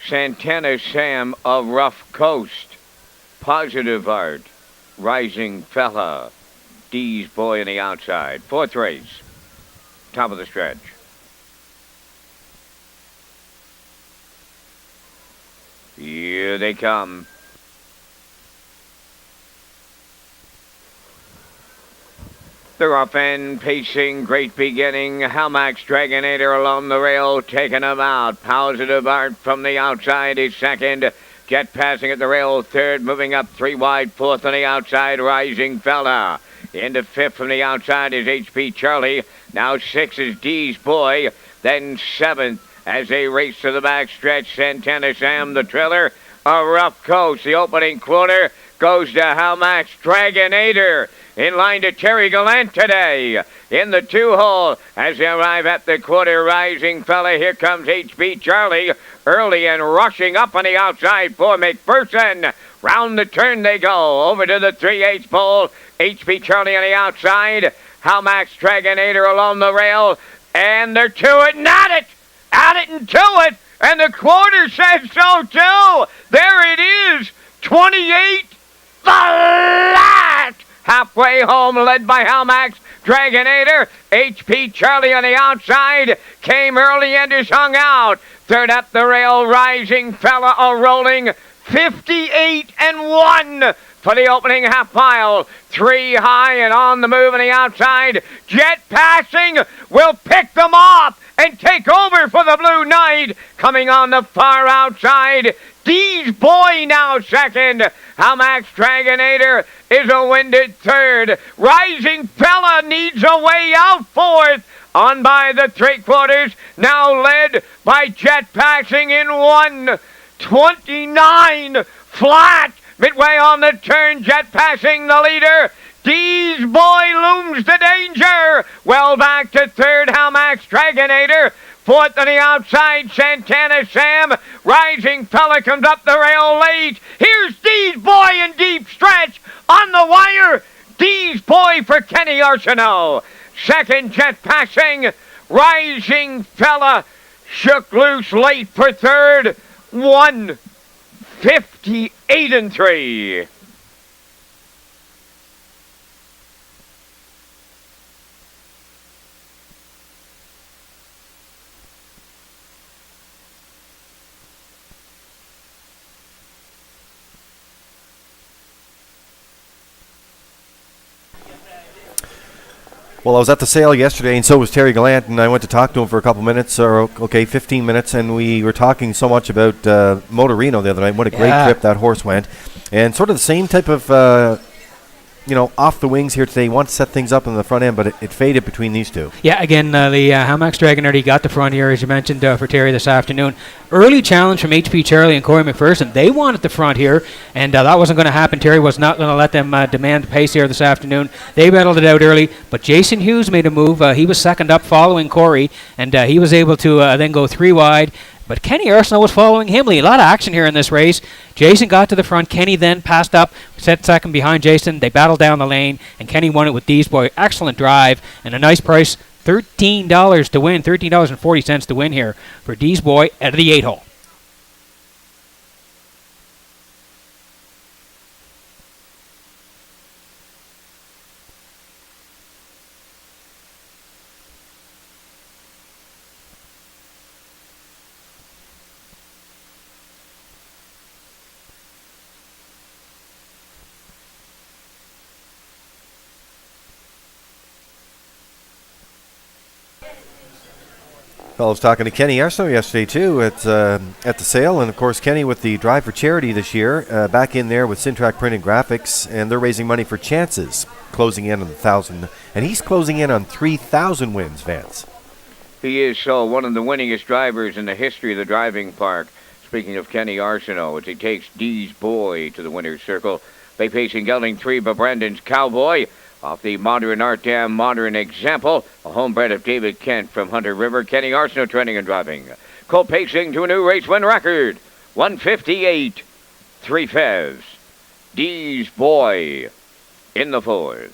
Santana Sam of Rough Coast. Positive Art. Rising Fella. D's Boy on the outside. Fourth race. Top of the stretch. Here they come. They're off and pacing. Great beginning. Halmax Dragonator along the rail, taking them out. Positive Art from the outside is second. Jet passing at the rail, third. Moving up 3 wide, fourth on the outside. Rising Fella. Into fifth from the outside is HP Charlie. Now 6 is D's Boy. Then 7th as they race to the back stretch. Santana Sam, the trailer. A Rough Coast. The opening quarter goes to Halmax Dragonator. In line to Terry Gallant today. In the 2-hole as they arrive at the quarter. Rising Fella. Here comes HB Charlie. Early and rushing up on the outside for McPherson. Round the turn they go. Over to the 3/8 pole. HB Charlie on the outside. Halmax Dragonator along the rail. And they're to it and at it. At it and to it. And the quarter says so too. There it is. 28 flat. Halfway home, led by Halmax Dragonator. HP Charlie on the outside. Came early and is hung out. Third up the rail, Rising Fella a rolling 58-1 for the opening half mile. 3 high and on the move on the outside. Jet passing will pick them off and take over for the Blue Knight. Coming on the far outside, D's Boy now second. Halmax Dragonator is a winded third. Rising Fella needs a way out fourth. On by the 3/4, now led by Jet passing in 1:29 flat. Midway on the turn, Jet passing the leader. D's Boy looms the danger. Well back to third, Halmax Dragonator. Fourth on the outside, Santana Sam. Rising Fella comes up the rail late. Here's D's Boy in deep stretch. On the wire, D's Boy for Kenny Arsenault. Second, Jet passing. Rising Fella shook loose late for third. 1:58-3. Well, I was at the sale yesterday, and so was Terry Gallant, and I went to talk to him for a couple minutes, or 15 minutes, and we were talking so much about Motorino the other night. What a great trip that horse went. And sort of the same type of, off the wings here today. He wanted to set things up in the front end, but it faded between these two. Yeah, again, the Halmax Dragonator got the front here, as you mentioned, for Terry this afternoon. Early challenge from HP Charlie and Corey McPherson. They wanted the front here, and that wasn't going to happen. Terry was not going to let them demand pace here this afternoon. They battled it out early, but Jason Hughes made a move. He was second up following Corey, and he was able to then go 3 wide. But Kenny Arsenault was following him. A lot of action here in this race. Jason got to the front. Kenny then passed up, set second behind Jason. They battled down the lane, and Kenny won it with D's Boy. Excellent drive and a nice price. $13 to win. $13.40 to win here for D's Boy out of the 8-hole. Well, I was talking to Kenny Arsenault yesterday, too, at the sale. And, of course, Kenny with the Drive for Charity this year, back in there with Syntrack Print and Graphics, and they're raising money for Chances, closing in on 1,000. And he's closing in on 3,000 wins, Vance. He is so one of the winningest drivers in the history of the driving park. Speaking of Kenny Arsenault, as he takes D's Boy to the winner's circle. They facing gelding 3 by Brandon's Cowboy. Off the Modern Art Dam Modern Example, a homebred of David Kent from Hunter River. Kenny Arsenault training and driving. Colt pacing to a new race win record. 158, 3 fevs. D's Boy in the 4th.